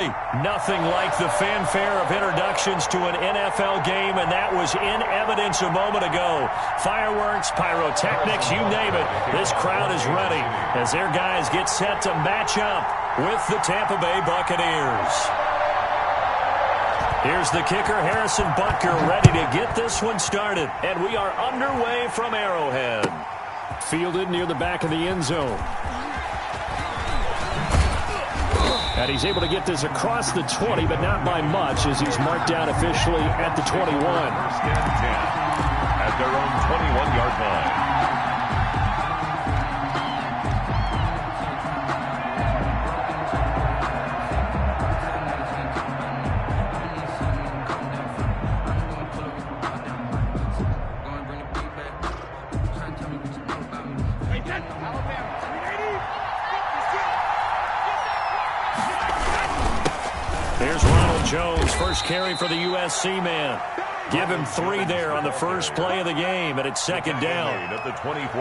Nothing like the fanfare of introductions to an NFL game, and that was in evidence a moment ago. Fireworks, pyrotechnics, you name it. This crowd is ready as their guys get set to match up with the Tampa Bay Buccaneers. Here's the kicker, Harrison Butker, ready to get this one started. And we are underway from Arrowhead. Fielded near the back of the end zone. And he's able to get this across the 20, but not by much, as he's marked down officially at the 21. First and 10 at their own 21-yard line. Here's Ronald Jones, first carry for the USC man. Give him 3 there on the first play of the game, and it's second down.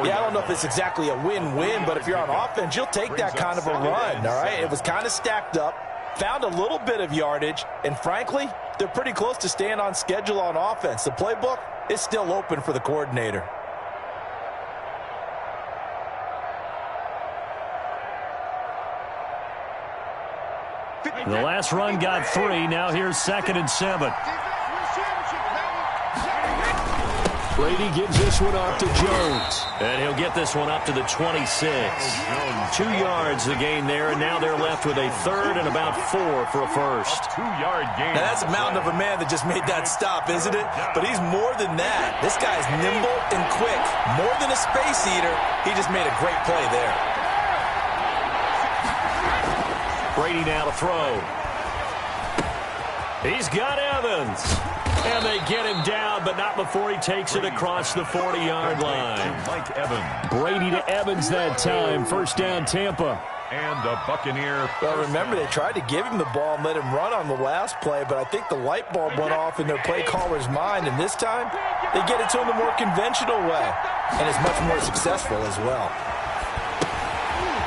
Yeah, I don't know if it's exactly a win-win, but if you're on offense, you'll take that kind of a run, all right? It was kind of stacked up, found a little bit of yardage, and frankly, they're pretty close to staying on schedule on offense. The playbook is still open for the coordinator. The last run got 3. Now here's 2nd and 7. Brady gives this one off to Jones. And he'll get this one up to the 26. 2 yards the gain there, and now they're left with a 3rd and about 4 for a first. 2-yard gain. Now that's a mountain of a man that just made that stop, isn't it? But he's more than that. This guy's nimble and quick. More than a space eater, he just made a great play there. Brady now to throw. He's got Evans. And they get him down, but not before he takes it across the 40-yard line. Mike Evans. Brady to Evans that time. First down, Tampa. And the Buccaneer. Well, remember, they tried to give him the ball and let him run on the last play, but I think the light bulb went off in their play caller's mind, and this time they get it to him the more conventional way, and it's much more successful as well.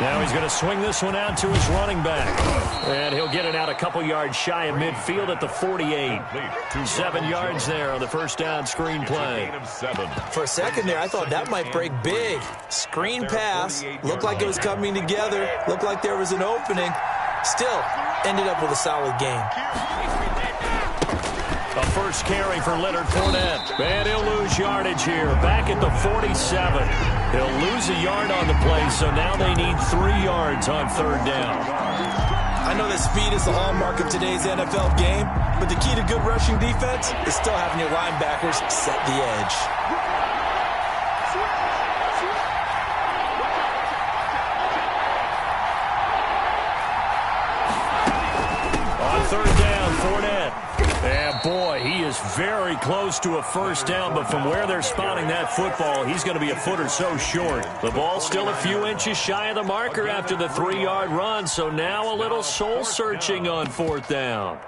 Now he's going to swing this one out to his running back. And he'll get it out a couple yards shy of midfield at the 48. 7 yards there on the first down screen play. For a second there, I thought that might break big. Screen pass. Looked like it was coming together. Looked like there was an opening. Still, ended up with a solid game. A first carry for Leonard Fournette. And he'll lose yardage here. Back at the 47. He'll lose a yard on the play, so now they need 3 yards on 3rd down. I know that speed is the hallmark of today's NFL game, but the key to good rushing defense is still having your linebackers set the edge. On 3rd down, Fournette. And boy, he is very close to a first down, but from where they're spotting that football, he's going to be a foot or so short. The ball's still a few inches shy of the marker after the 3-yard run, so now a little soul-searching on 4th down.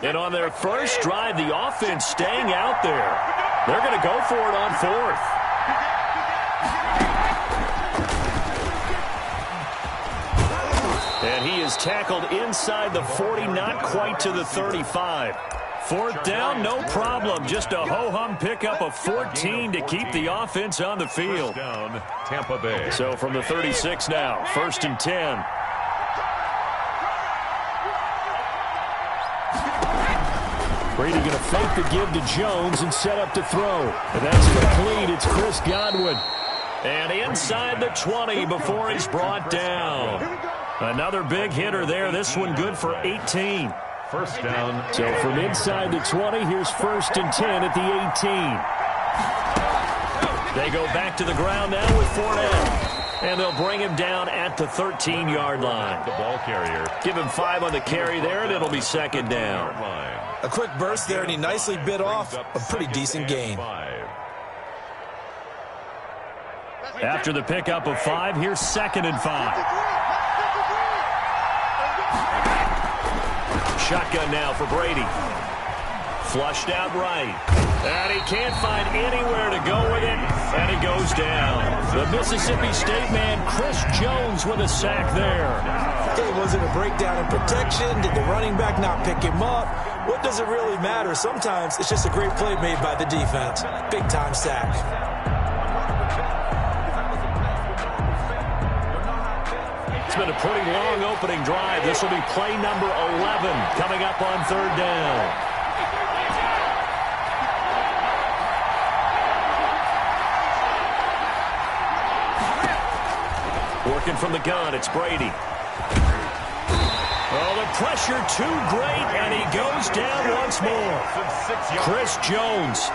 And on their first drive, the offense staying out there. They're going to go for it on 4th. And he is tackled inside the 40, not quite to the 35. 4th down, no problem. Just a ho-hum pickup of 14 to keep the offense on the field. Down, Tampa Bay. So from the 36 now, 1st and 10. Brady going to fake the give to Jones and set up to throw. And that's complete. It's Chris Godwin. And inside the 20 before he's brought down. Another big hitter there. This one good for 18. First down. So from inside the 20, here's 1st and 10 at the 18. They go back to the ground now with Fournette. And they'll bring him down at the 13-yard line. The ball carrier. Give him 5 on the carry there, and it'll be 2nd down. A quick burst there, and he nicely bit off a pretty decent gain. After the pickup of 5, here's 2nd and 5. Shotgun now for Brady. Flushed out right. And he can't find anywhere to go with it. And he goes down. The Mississippi State man, Chris Jones, with a sack there. Hey, was it a breakdown in protection? Did the running back not pick him up? What does it really matter? Sometimes it's just a great play made by the defense. Big-time sack. It's been a pretty long opening drive. This will be play number 11 coming up on third down. Working from the gun, it's Brady. Oh, the pressure too great, and he goes down once more. Chris Jones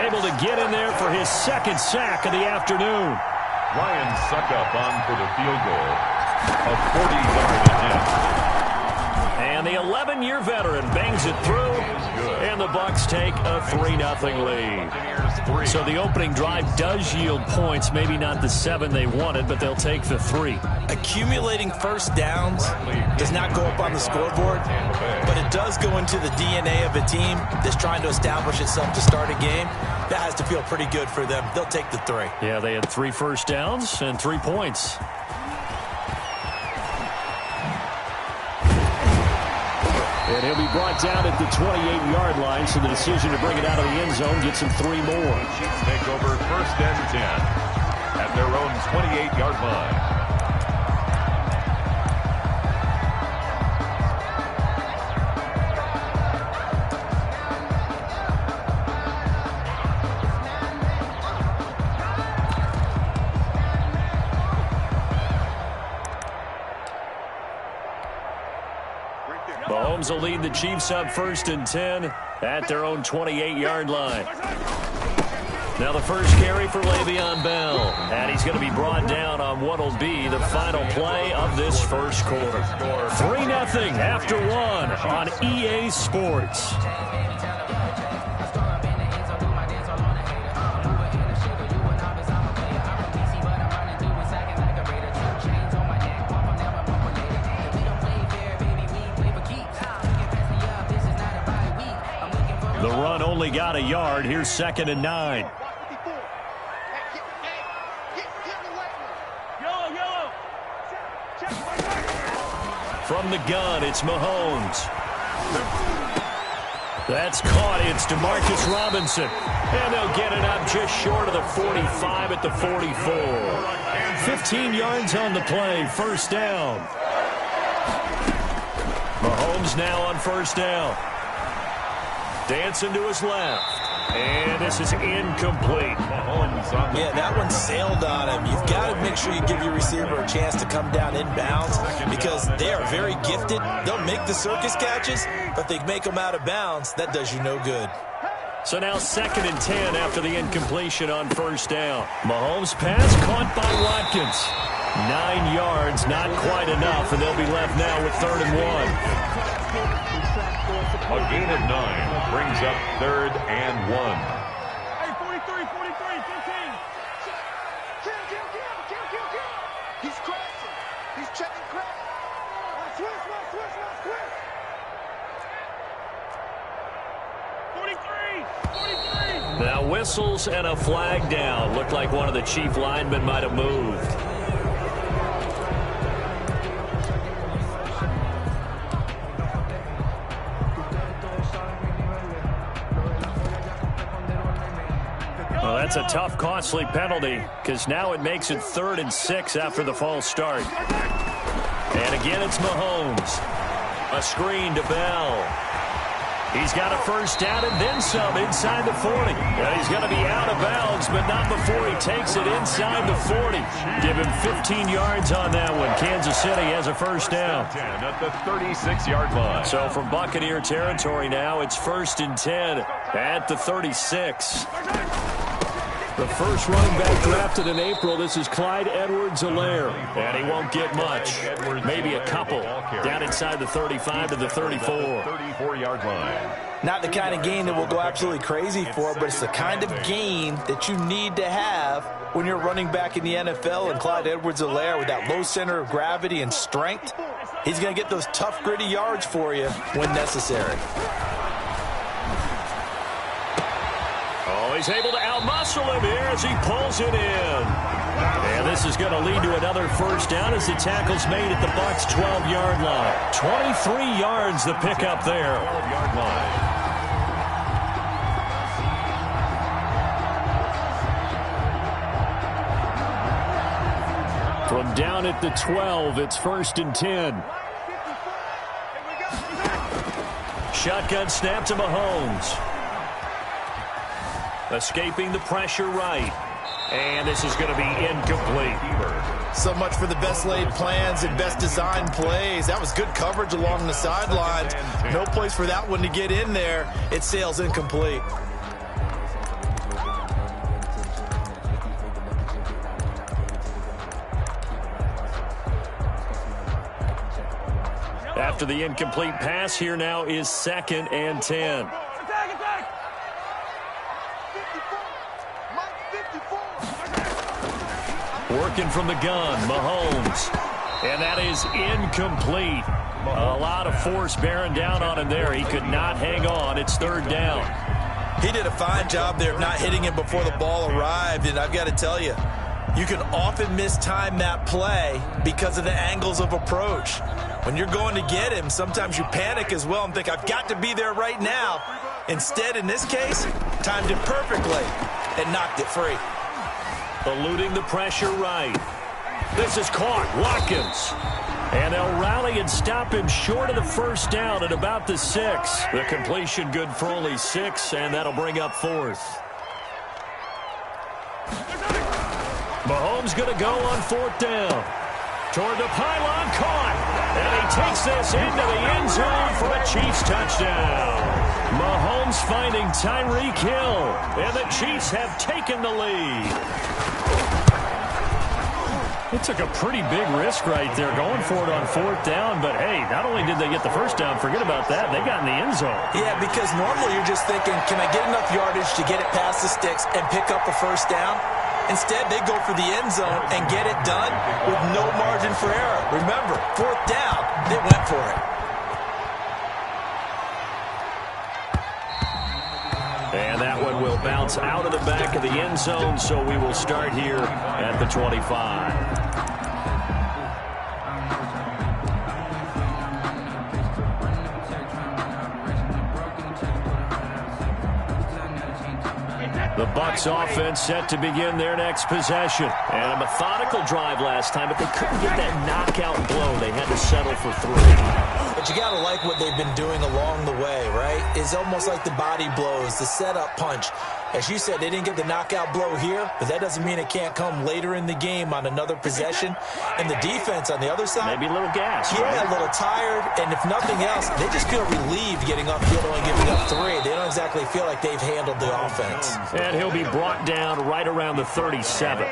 able to get in there for his second sack of the afternoon. Ryan Suckup on for the field goal. A 40-yard attempt. And the 11-year veteran bangs it through, and the Bucs take a 3-0 lead. So the opening drive does yield points, maybe not the 7 they wanted, but they'll take the 3. Accumulating first downs does not go up on the scoreboard, but it does go into the DNA of a team that's trying to establish itself to start a game. That has to feel pretty good for them. They'll take the 3. Yeah, they had 3 first downs and 3 points. And he'll be brought down at the 28-yard line, so the decision to bring it out of the end zone gets him 3 more. Chiefs take over first and 10 at their own 28-yard line. Mahomes will lead the Chiefs up first and 10 at their own 28-yard line. Now the first carry for Le'Veon Bell, and he's going to be brought down on what will be the final play of this first quarter. 3-0 after 1 on EA Sports. The run only got a yard. Here's 2nd and 9. From the gun, it's Mahomes. That's caught. It's DeMarcus Robinson. And they'll get it up just short of the 45 at the 44. 15 yards on the play. First down. Mahomes now on first down. Dancing to his left. And this is incomplete. Yeah, that one sailed on him. You've got to make sure you give your receiver a chance to come down inbounds because they are very gifted. They'll make the circus catches, but they make them out of bounds. That does you no good. So now 2nd and 10 after the incompletion on first down. Mahomes' pass caught by Watkins. 9 yards, not quite enough, and they'll be left now with 3rd and 1. A gain of 9 brings up 3rd and 1. Hey, 43, 15. Kill. He's crashing. He's checking crash. Switch. 43. Now whistles and a flag down. Looked like one of the Chief linemen might have moved. Well, that's a tough, costly penalty because now it makes it 3rd and 6 after the false start. And again, it's Mahomes. A screen to Bell. He's got a first down and then some inside the 40. Well, he's going to be out of bounds, but not before he takes it inside the 40. Give him 15 yards on that one. Kansas City has a first down. At the 36-yard line. So from Buccaneer territory now, it's 1st and 10 at the 36. The first running back drafted in April. This is Clyde Edwards-Helaire. And he won't get much. Maybe a couple. Down inside the 35 to the 34. 34-yard line. Not the kind of game that we'll go absolutely crazy for, but it's the kind of game that you need to have when you're running back in the NFL. And Clyde Edwards-Helaire with that low center of gravity and strength, he's going to get those tough, gritty yards for you when necessary. Oh, he's able to outmuscle him here as he pulls it in. And this is going to lead to another first down as the tackle's made at the Bucs' 12-yard line. 23 yards the pickup there. 12-yard line. From down at the 12, it's 1st and 10. Shotgun snap to Mahomes. Escaping the pressure right. And this is going to be incomplete. So much for the best laid plans and best designed plays. That was good coverage along the sidelines. No place for that one to get in there. It sails incomplete. After the incomplete pass, here now is 2nd and 10. Working from the gun, Mahomes. And that is incomplete. A lot of force bearing down on him there. He could not hang on. It's 3rd down. He did a fine job there of not hitting him before the ball arrived. And I've got to tell you, you can often mistime that play because of the angles of approach. When you're going to get him, sometimes you panic as well and think, I've got to be there right now. Instead, in this case, timed it perfectly and knocked it free. Eluding the pressure right. This is caught. Watkins. And they'll rally and stop him short of the first down at about the 6. The completion good for only 6, and that'll bring up 4th. Mahomes going to go on 4th down. Toward the pylon, caught. And he takes this into the end zone for a Chiefs touchdown. Mahomes finding Tyreek Hill. And the Chiefs have taken the lead. It took a pretty big risk right there going for it on 4th down. But, hey, not only did they get the first down, forget about that, they got in the end zone. Yeah, because normally you're just thinking, can I get enough yardage to get it past the sticks and pick up a first down? Instead, they go for the end zone and get it done with no margin for error. Remember, 4th down, they went for it. And that one will bounce out of the back of the end zone, so we will start here at the 25. The Bucs offense set to begin their next possession. And a methodical drive last time, but they couldn't get that knockout blow. They had to settle for 3. But you got to like what they've been doing along the way, right? It's almost like the body blows, the setup punch. As you said, they didn't get the knockout blow here, but that doesn't mean it can't come later in the game on another possession. And the defense on the other side, maybe a little gas. Yeah, right? A little tired. And if nothing else, they just feel relieved getting upfield, only giving up 3. They don't exactly feel like they've handled the offense. And he'll be brought down right around the 37.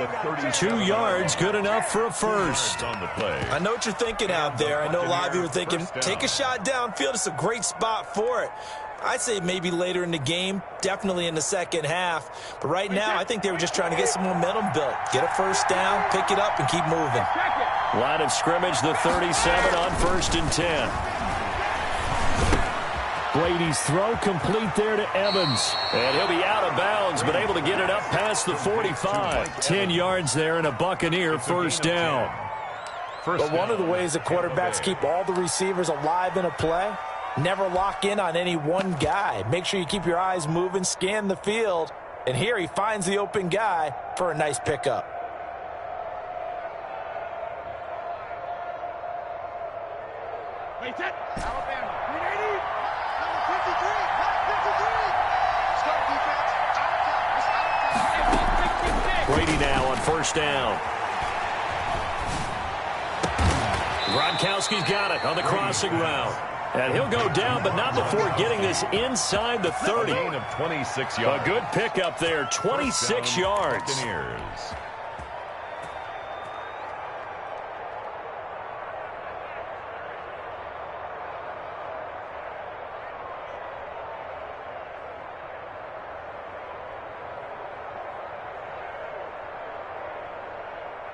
2 yards, good enough for a first. On the play. I know what you're thinking out there. I know a lot of you are thinking, take a shot downfield. It's a great spot for it. I'd say maybe later in the game, definitely in the second half. But right now, I think they were just trying to get some momentum built. Get a first down, pick it up, and keep moving. Line of scrimmage, the 37 on 1st and 10. Brady's throw complete there to Evans. And he'll be out of bounds, but able to get it up past the 45. 10 yards there and a Buccaneer first down. But one of the ways that quarterbacks keep all the receivers alive in a play, never lock in on any one guy. Make sure you keep your eyes moving, scan the field. And here he finds the open guy for a nice pickup. Wait, that Alabama, 380, number 53, number 53. Start defense, out of time. Brady now on first down. Gronkowski's got it on the crossing route. And he'll go down, but not before getting this inside the 30. Gain of 26 yards. A good pickup there, 26 yards. Buccaneers.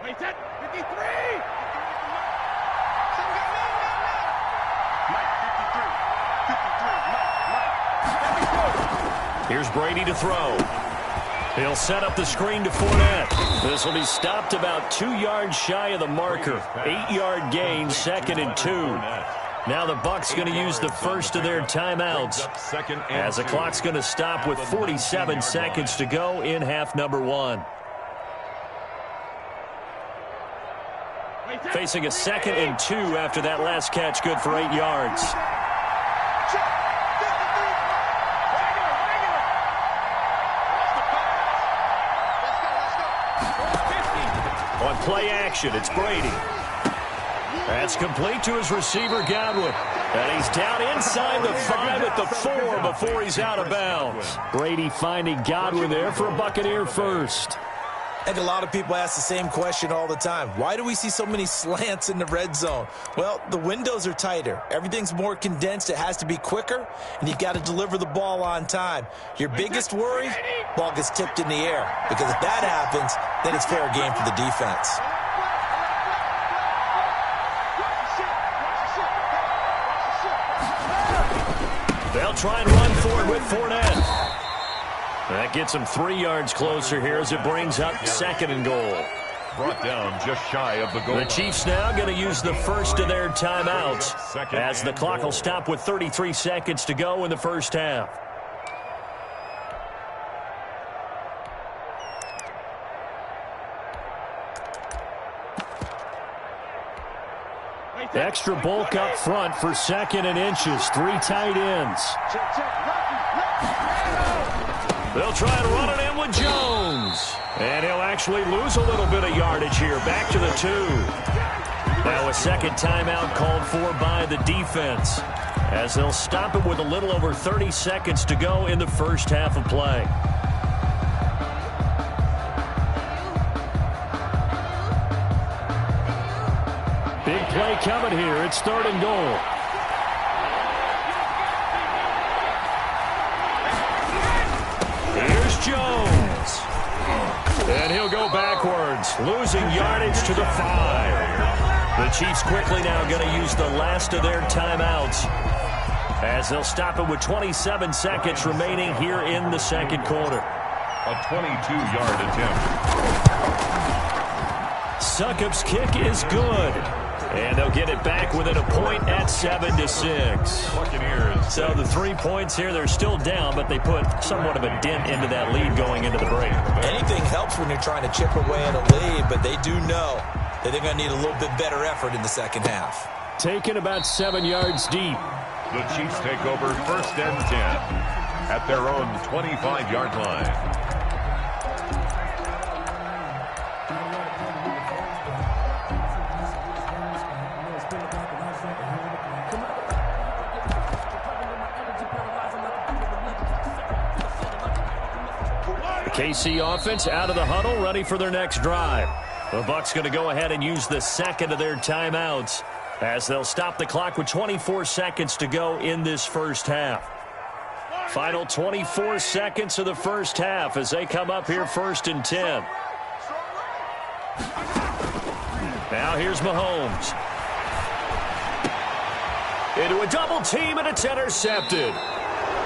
Wait, that 53. Here's Brady to throw. He'll set up the screen to Fournette. This will be stopped about 2 yards shy of the marker. 8-yard gain, 2nd and 2. Now the Bucs going to use the first of their timeouts as the clock's going to stop with 47 seconds to go in half number 1. Facing a 2nd and 2 after that last catch, good for 8 yards. On play action, it's Brady. That's complete to his receiver, Godwin. And he's down inside the 5 at the 4 before he's out of bounds. Brady finding Godwin there for a Buccaneer first. And a lot of people ask the same question all the time. Why do we see so many slants in the red zone? Well, the windows are tighter. Everything's more condensed. It has to be quicker, and you've got to deliver the ball on time. Your biggest worry, ball gets tipped in the air. Because if that happens, then it's fair game for the defense. They'll try and run for it with Fournette. That gets him 3 yards closer here as it brings up 2nd and goal. Brought down just shy of the goal. The Chiefs now going to use the first of their timeouts as the clock will stop with 33 seconds to go in the first half. Extra bulk up front for 2nd and inches. 3 tight ends. They'll try and run it in with Jones. And he'll actually lose a little bit of yardage here. Back to the 2. Now a second timeout called for by the defense, as they'll stop it with a little over 30 seconds to go in the first half of play. Big play coming here. It's 3rd and goal. Here's Jones. And he'll go backwards, losing yardage to the 5. The Chiefs quickly now going to use the last of their timeouts, as they'll stop it with 27 seconds remaining here in the second quarter. A 22-yard attempt. Succop's kick is good. And they'll get it back within a point at 7-6. Buccaneers. So the 3 points here, they're still down, but they put somewhat of a dent into that lead going into the break. Anything helps when you're trying to chip away at a lead, but they do know that they're going to need a little bit better effort in the second half. Taken about 7 yards deep. The Chiefs take over 1st and 10 at their own 25-yard line. KC offense out of the huddle, ready for their next drive. The Bucs going to go ahead and use the second of their timeouts, as they'll stop the clock with 24 seconds to go in this first half. Final 24 seconds of the first half as they come up here 1st and 10. Now here's Mahomes. Into a double team, and it's intercepted.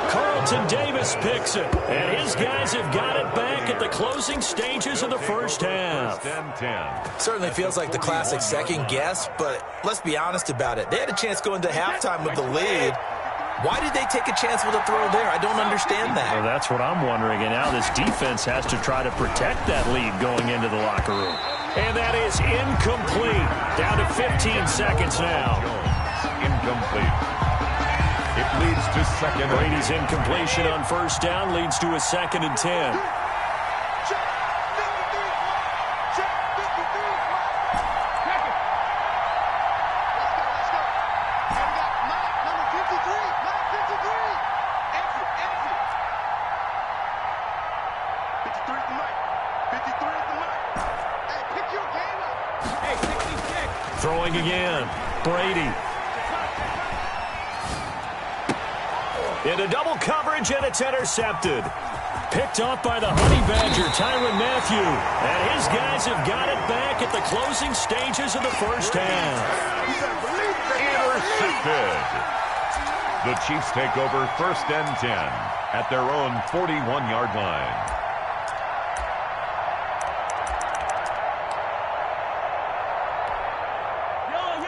Carlton Davis picks it, and his guys have got it back at the closing stages of the first half. Certainly feels like the classic second guess, but let's be honest about it. They had a chance going to halftime with the lead. Why did they take a chance with a throw there? I don't understand that. Well, that's what I'm wondering, and now this defense has to try to protect that lead going into the locker room. And that is incomplete. Down to 15 seconds now. Incomplete. It leads to 2nd. Brady's incompletion on 1st down leads to a 2nd and 10. Throwing again. Brady. Into double coverage, and it's intercepted. Picked off by the Honey Badger, Tyrann Mathieu. And his guys have got it back at the closing stages of the first half. Intercepted. The Chiefs take over 1st and 10 at their own 41-yard line.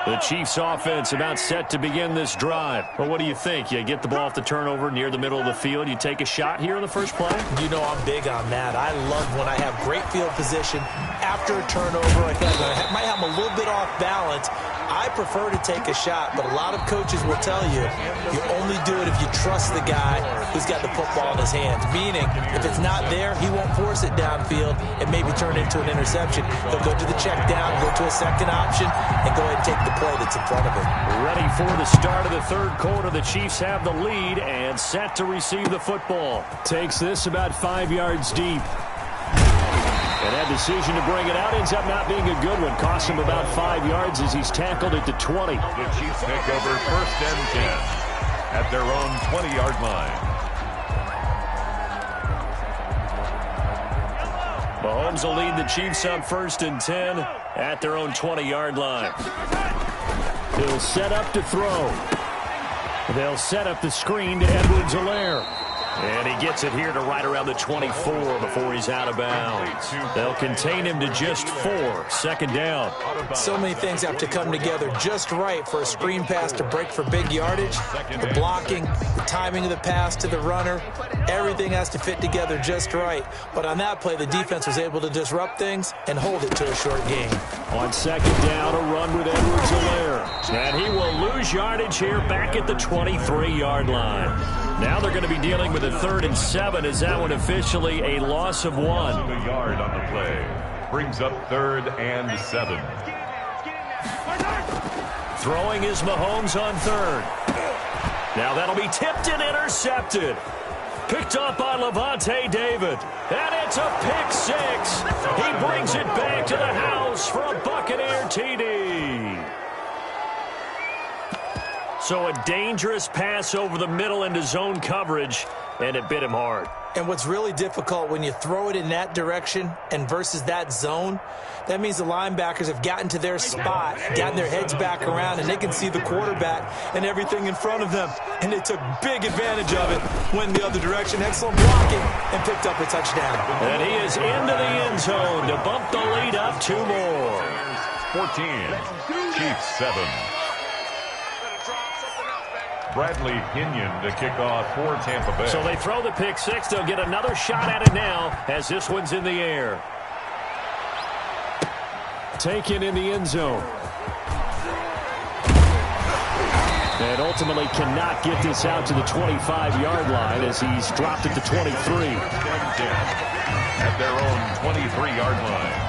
The Chiefs offense about set to begin this drive. Well, what do you think? You get the ball off the turnover near the middle of the field. You take a shot here in the first play? You know I'm big on that. I love when I have great field position after a turnover. I feel like I might have them a little bit off balance. I prefer to take a shot, but a lot of coaches will tell you, you only do it if you trust the guy who's got the football in his hands. Meaning, if it's not there, he won't force it downfield and maybe turn into an interception. He'll go to the check down, go to a second option, and go ahead and take the play that's in front of him. Ready for the start of the third quarter. The Chiefs have the lead and set to receive the football. Takes this about 5 yards deep. And that decision to bring it out ends up not being a good one. Costs him about 5 yards as he's tackled at the 20. The Chiefs take over 1st and 10 at their own 20-yard line. Mahomes will lead the Chiefs up 1st and 10 at their own 20-yard line. He'll set up to throw. They'll set up the screen to Edwards-Helaire. And he gets it here to right around the 24 before he's out of bounds. They'll contain him to just 4. 2nd down. So many things have to come together just right for a screen pass to break for big yardage. The blocking, the timing of the pass to the runner, everything has to fit together just right. But on that play, the defense was able to disrupt things and hold it to a short game. On 2nd down, a run with Edwards-Helaire. And he will lose yardage here back at the 23-yard line. Now they're going to be dealing with a 3rd and 7 as that one officially a loss of 1. A yard on the play. Brings up 3rd and 7. Throwing is Mahomes on 3rd. Now that'll be tipped and intercepted. Picked up by Levante David. And it's a pick 6. He brings it back to the house for a Buccaneer TD. So a dangerous pass over the middle into zone coverage, and it bit him hard. And what's really difficult when you throw it in that direction and versus that zone, that means the linebackers have gotten to their spot, gotten their heads back around, and they can see the quarterback and everything in front of them. And they took big advantage of it, went the other direction, excellent blocking, and picked up a touchdown. And he is into the end zone to bump the lead up 2 more. 14, Chiefs 7. Bradley Pinion to kick off for Tampa Bay. So they throw the pick 6. They'll get another shot at it now as this one's in the air. Taken in the end zone. And ultimately cannot get this out to the 25-yard line as he's dropped at the 23. At their own 23-yard line.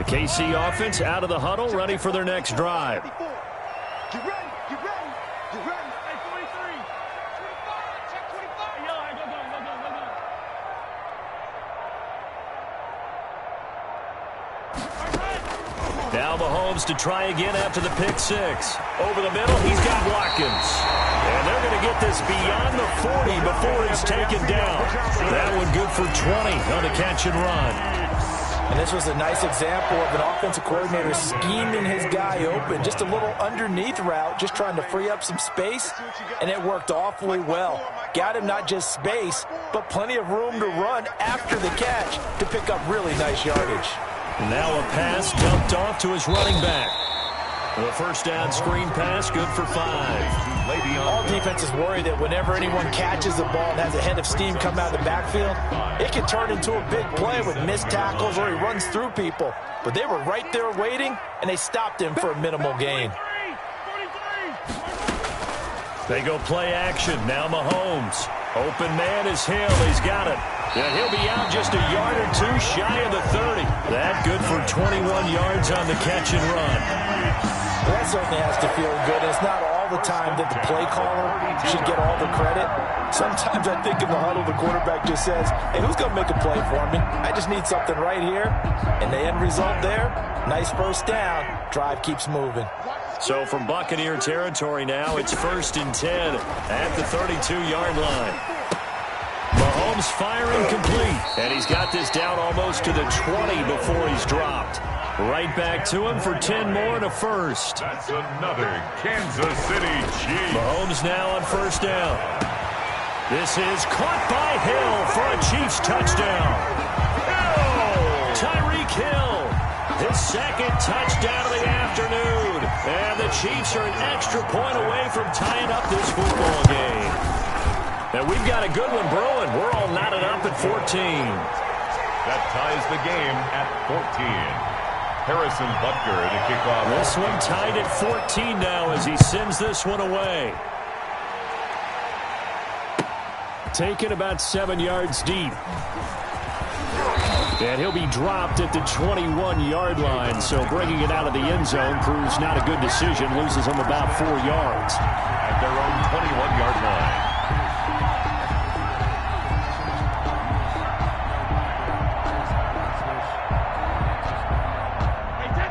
KC offense out of the huddle, ready for their next drive. Get ready. Get ready. Get ready. Hey, 23. 25. Check 25. Yo, go. Now Mahomes to try again after the pick 6. Over the middle, he's got Watkins. And they're going to get this beyond the 40 before he's taken down. That one good for 20 on the catch and run. And this was a nice example of an offensive coordinator scheming his guy open. Just a little underneath route, just trying to free up some space, and it worked awfully well. Got him not just space, but plenty of room to run after the catch to pick up really nice yardage. Now a pass dumped off to his running back. The first down screen pass, good for 5. All defenses worry that whenever anyone catches the ball and has a head of steam come out of the backfield, it can turn into a big play with missed tackles or he runs through people. But they were right there waiting, and they stopped him for a minimal gain. They go play action. Now Mahomes. Open man is Hill. He's got it. And he'll be out just a yard or 2 shy of the 30. That good for 21 yards on the catch and run. That certainly has to feel good. It's not all the time that the play caller should get all the credit. Sometimes I think in the huddle, the quarterback just says, hey, who's going to make a play for me? I just need something right here. And the end result there, nice first down. Drive keeps moving. So from Buccaneer territory now, it's 1st and 10 at the 32-yard line. Mahomes firing complete. And he's got this down almost to the 20 before he's dropped. Right back to him for 10 more and a first. That's another Kansas City Chiefs. Mahomes now on first down. This is caught by Hill for a Chiefs touchdown. Hill! Tyreek Hill, his second touchdown of the afternoon. And the Chiefs are an extra point away from tying up this football game. And we've got a good one brewing. We're all knotted up at 14. That ties the game at 14. Harrison Butker to kick off. This one tied at 14 now as he sends this one away. Taken about 7 yards deep. And he'll be dropped at the 21-yard line. So bringing it out of the end zone proves not a good decision. Loses him about 4 yards. At their own 21-yard line.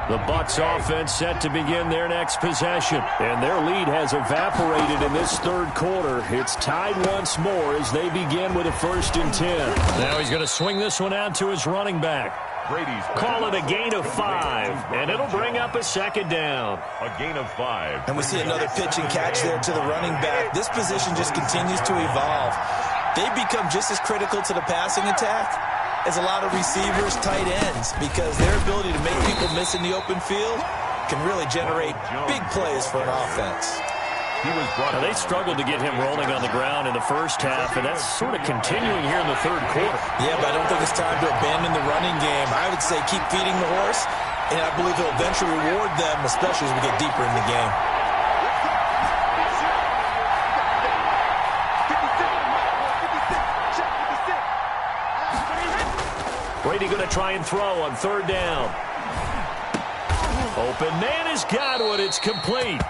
The Bucs offense set to begin their next possession. And their lead has evaporated in this third quarter. It's tied once more as they begin with a 1st and 10. Now he's going to swing this one out to his running back. Brady's Call it a gain of 5, and it'll bring up a 2nd down. A gain of 5. And we see another pitch and catch there to the running back. This position just continues to evolve. They become just as critical to the passing attack as a lot of receivers, tight ends, because their ability to make people miss in the open field can really generate big plays for an offense. Now, they struggled to get him rolling on the ground in the first half, and that's sort of continuing here in the third quarter. Yeah, but I don't think it's time to abandon the running game. I would say keep feeding the horse, and I believe it'll eventually reward them, especially as we get deeper in the game. Brady going to try and throw on 3rd down. Open man has got it. It's complete.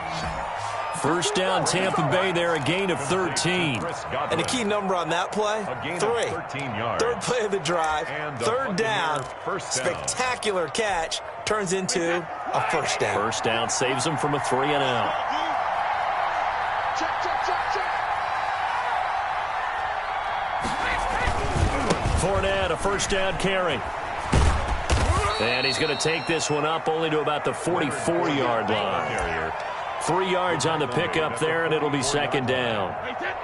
1st down, Tampa Bay there, a gain of 13. And the key number on that play, 3. 3rd play of the drive, 3rd down, spectacular catch, turns into a 1st down. 1st down saves them from a 3 and out. Fournette, a 1st down carry. And he's going to take this one up only to about the 44-yard line. 3 yards on the pickup there, and it'll be 2nd down.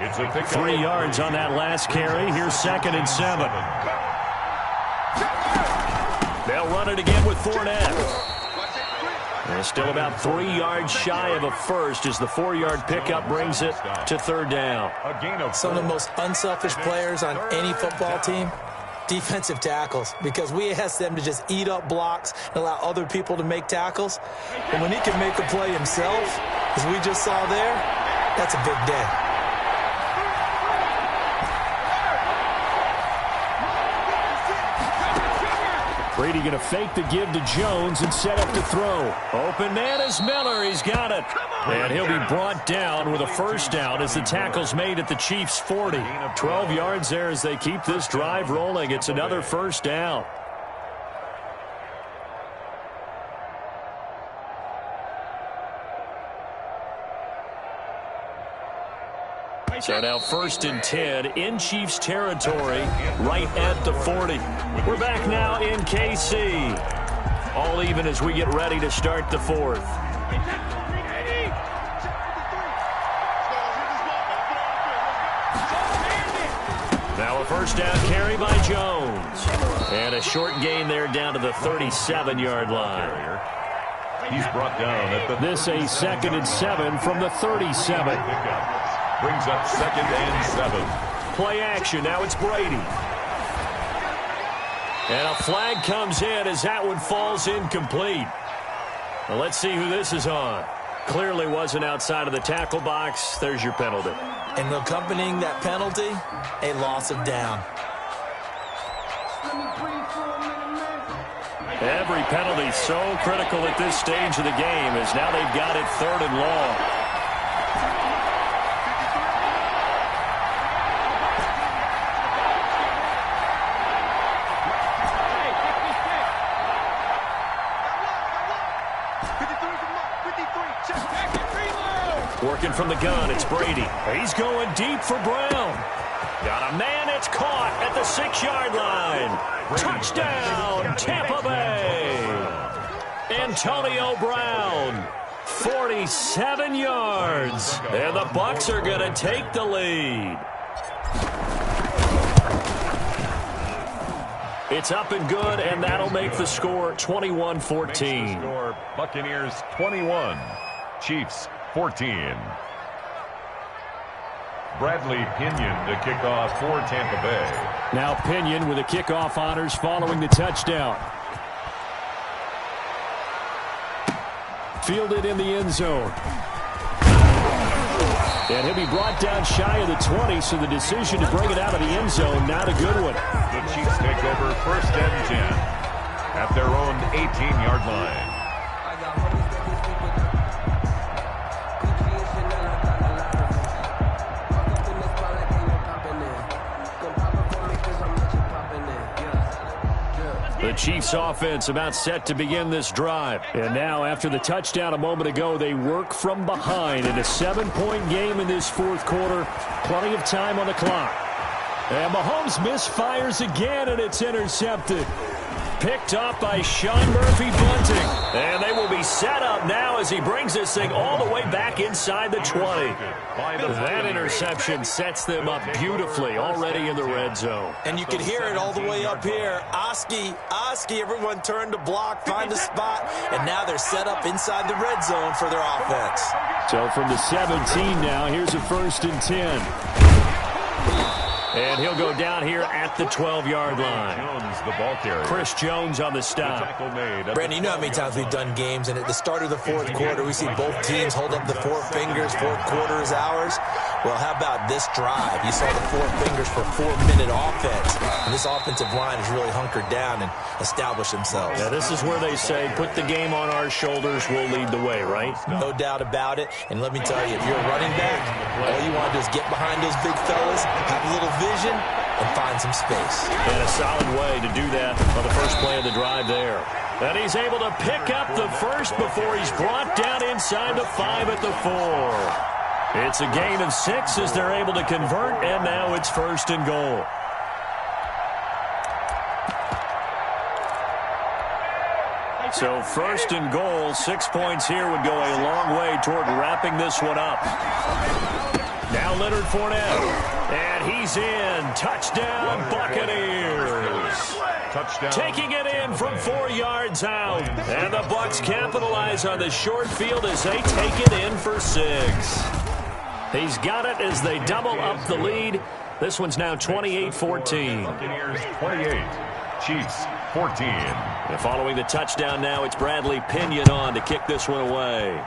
It's a pick 3 yards on that last carry. Here's 2nd and 7. They'll run it again with Fournette. They're still about 3 yards shy of a first as the 4-yard pickup brings it to 3rd down. Some of the most unselfish players on any football team, defensive tackles, because we ask them to just eat up blocks and allow other people to make tackles. And when he can make a play himself, as we just saw there, that's a big day. Brady going to fake the give to Jones and set up to throw. Open man is Miller. He's got it. And he'll be brought down with a 1st down as the tackle's made at the Chiefs' 40. 12 yards there as they keep this drive rolling. It's another 1st down. So now 1st and 10 in Chiefs territory, right at the 40. We're back now in KC. All even as we get ready to start the 4th. Now a 1st down carry by Jones. And a short gain there down to the 37-yard line. He's brought down at the This a 2nd and 7 from the 37. Brings up 2nd and 7. Play action. Now it's Brady. And a flag comes in as that one falls incomplete. Well, let's see who this is on. Clearly wasn't outside of the tackle box. There's your penalty. And accompanying that penalty, a loss of down. Every penalty so critical at this stage of the game as now they've got it 3rd and long. Working from the gun, it's Brady. He's going deep for Brown. Got a man, it's caught at the 6-yard line. Touchdown, Tampa Bay. Antonio Brown, 47 yards. And the Bucs are going to take the lead. It's up and good, and that'll make the score 21-14. Score Buccaneers 21, Chiefs 14. Bradley Pinion to kick off for Tampa Bay. Now Pinion with the kickoff honors following the touchdown. Fielded in the end zone. And he'll be brought down shy of the 20, so the decision to bring it out of the end zone, not a good one. The Chiefs take over 1st and 10 at their own 18-yard line. The Chiefs offense about set to begin this drive. And now after the touchdown a moment ago, they work from behind in a 7-point game in this 4th quarter. Plenty of time on the clock. And Mahomes misfires again, and it's intercepted. Picked off by Sean Murphy-Bunting. And they will be set up now as he brings this thing all the way back inside the 20. That interception sets them up beautifully already in the red zone. And you can hear it all the way up here. Oski, everyone turned to block, find a spot, and now they're set up inside the red zone for their offense. So from the 17 now, here's a 1st and 10. And he'll go down here at the 12-yard line. Jones, the ball carrier. Chris Jones on the stop. Brandon, you know how many times we've done games, and at the start of the 4th quarter, we see both teams hold up the 4 fingers, 4th quarter is ours. Well, how about this drive? You saw the 4 fingers for 4-minute offense, and this offensive line has really hunkered down and established themselves. Yeah, this is where they say, put the game on our shoulders, we'll lead the way, right? No doubt about it, and let me tell you, if you're a running back, all you want to do is get behind those big fellas, have a little vision, and find some space. And a solid way to do that on the first play of the drive there. And he's able to pick up the first before he's brought down inside the 5 at the 4. It's a gain of 6 as they're able to convert, and now it's 1st and goal. So 1st and goal, 6 points here would go a long way toward wrapping this one up. Now Leonard Fournette. And he's in. Touchdown, Buccaneers. Touchdown. Taking it in from 4 yards out. And the Bucs capitalize on the short field as they take it in for 6. He's got it as they double up the lead. This one's now 28-14. Buccaneers 28, Chiefs 14. And following the touchdown now, it's Bradley Pinion on to kick this one away.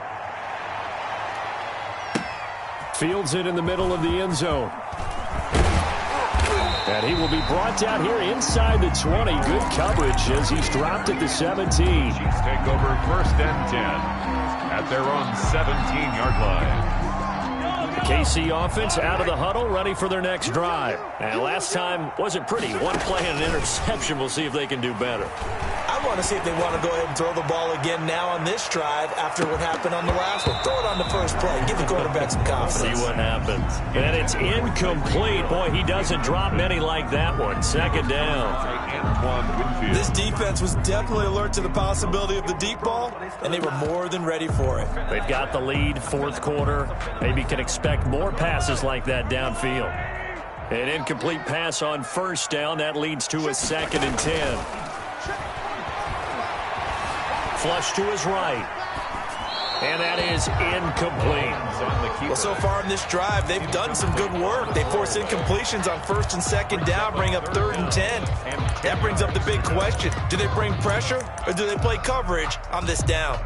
Fields it in the middle of the end zone. And he will be brought down here inside the 20. Good coverage as he's dropped at the 17. Chiefs take over 1st and 10 at their own 17-yard line. The KC offense out of the huddle, ready for their next drive. And last time wasn't pretty. One play and an interception. We'll see if they can do better. I want to see if they want to go ahead and throw the ball again now on this drive after what happened on the last one. Throw it on the first play. Give the quarterback some confidence. See what happens. And it's incomplete. Boy, he doesn't drop many like that one. 2nd down. This defense was definitely alert to the possibility of the deep ball, and they were more than ready for it. They've got the lead, 4th quarter. Maybe can expect more passes like that downfield. An incomplete pass on 1st down. That leads to a 2nd and 10. Flush to his right. And that is incomplete. Well, so far in this drive, they've done some good work. They force incompletions on 1st and 2nd down, bring up 3rd and 10. That brings up the big question. Do they bring pressure or do they play coverage on this down?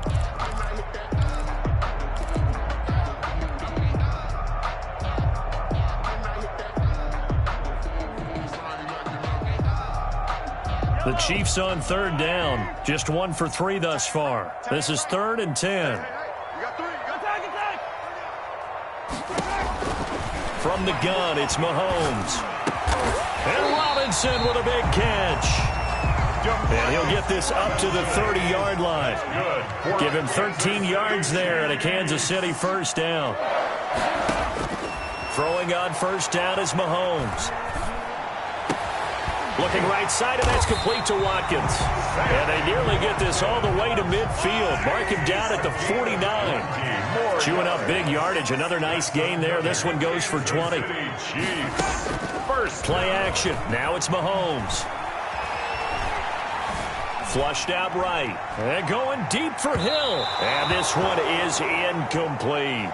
The Chiefs on 3rd down. Just 1 for 3 thus far. This is 3rd and 10. From the gun, it's Mahomes. And Robinson with a big catch. And he'll get this up to the 30-yard line. Give him 13 yards there and a Kansas City 1st down. Throwing on 1st down is Mahomes. Looking right side, and that's complete to Watkins. And they nearly get this all the way to midfield. Mark him down at the 49. Chewing up big yardage. Another nice gain there. This one goes for 20. First play action. Now it's Mahomes. Flushed out right. And going deep for Hill. And this one is incomplete.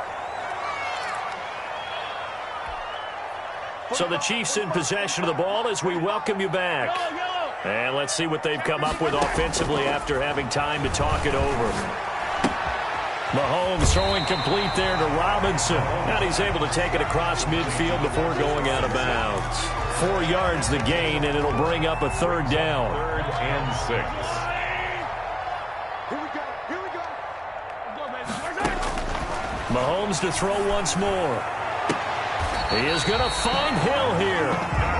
So the Chiefs in possession of the ball as we welcome you back. And let's see what they've come up with offensively after having time to talk it over. Mahomes throwing complete there to Robinson. And he's able to take it across midfield before going out of bounds. 4 yards the gain, and it'll bring up a third down. 3rd and 6. Here we go. Here we go. Mahomes to throw once more. He is going to find Hill here.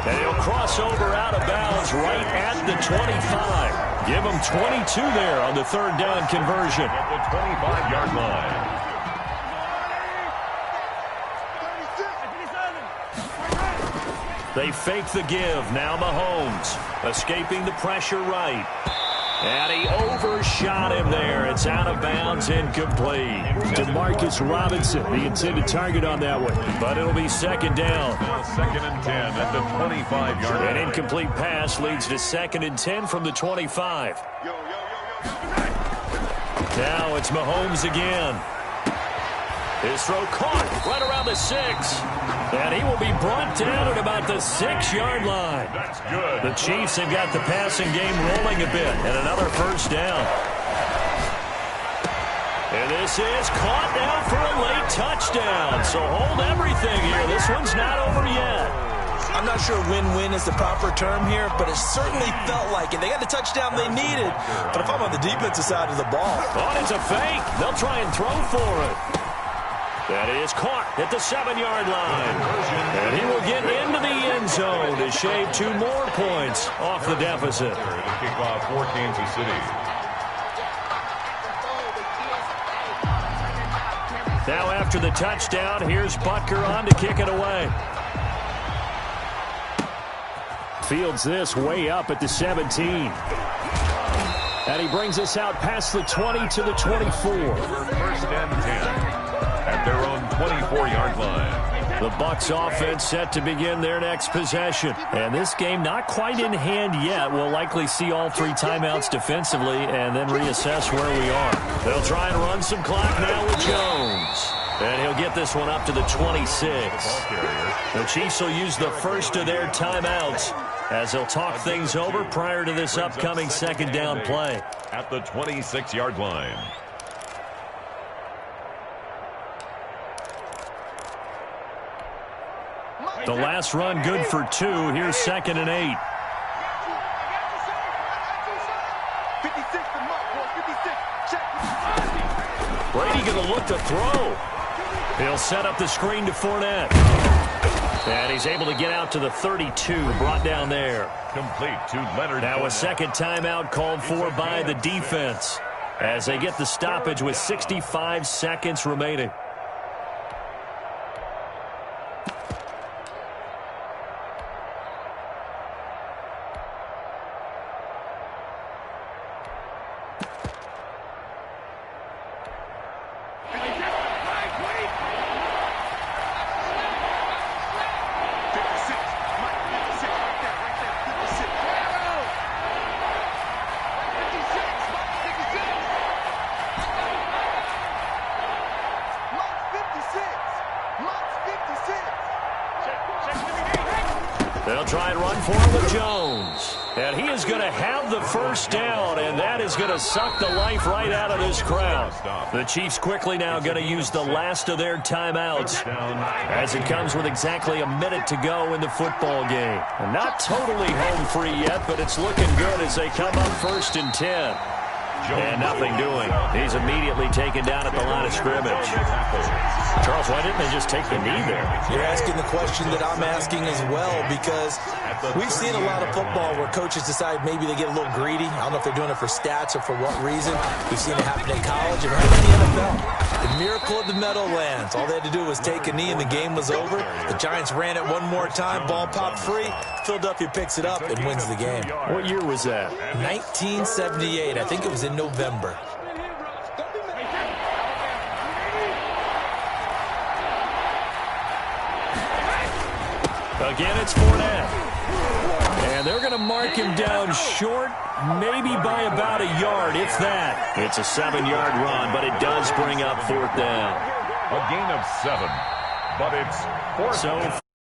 And he'll cross over out of bounds right at the 25. Give him 22 there on the third down conversion. At the 25-yard line. They fake the give. Now Mahomes escaping the pressure right. And he overshot him there. It's out of bounds, incomplete. Demarcus Robinson, the intended target on that one. But it'll be second down. 2nd and 10 at the 25-yard line. An incomplete pass leads to 2nd and 10 from the 25. Now it's Mahomes again. His throw caught right around the 6. And he will be brought down at about the 6-yard line. That's good. The Chiefs have got the passing game rolling a bit. And another first down. And this is caught now for a late touchdown. So hold everything here. This one's not over yet. I'm not sure win-win is the proper term here, but it certainly felt like it. They got the touchdown they needed. But if I'm on the defensive side of the ball. Oh, it's a fake. They'll try and throw for it. That is caught at the 7-yard line. And he will get into the end zone to shave 2 more points off the deficit. To kick off for Kansas City. Now after the touchdown, here's Butker on to kick it away. Fields this way up at the 17. And he brings us out past the 20 to the 24. 1st and 10. At their own 24-yard line. The Bucs offense set to begin their next possession. And this game not quite in hand yet. We'll likely see all 3 timeouts defensively and then reassess where we are. They'll try and run some clock now with Jones. And he'll get this one up to the 26. The Chiefs will use the first of their timeouts as they'll talk things over prior to this upcoming 2nd down play. At the 26-yard line. The last run good for 2. Here's 2nd and 8. 56 to Mark, boy. 56. Check. Brady going to look to throw. He'll set up the screen to Fournette. And he's able to get out to the 32, brought down there. Complete to Leonard. Now a second timeout called for by the defense as they get the stoppage with 65 seconds remaining. They'll try and run for him with Jones. And he is going to have the first down, and that is going to suck the life right out of this crowd. The Chiefs quickly now going to use the last of their timeouts as it comes with exactly a minute to go in the football game. And not totally home free yet, but it's looking good as they come up 1st and 10. And nothing doing. He's immediately taken down at the line of scrimmage. Charles, why didn't they just take the knee there? You're asking the question that I'm asking as well, because we've seen a lot of football where coaches decide maybe they get a little greedy. I don't know if they're doing it for stats or for what reason. We've seen it happen in college and happen in the NFL. The miracle of the Meadowlands. All they had to do was take a knee and the game was over. The Giants ran it one more time. Ball popped free. Philadelphia picks it up and wins the game. What year was that? 1978. I think it was in November. Again, it's Fournette. And they're going to mark him down short, maybe by about a yard, if that. It's a 7-yard run, but it does bring up 4th down. A gain of 7, but it's 4th down.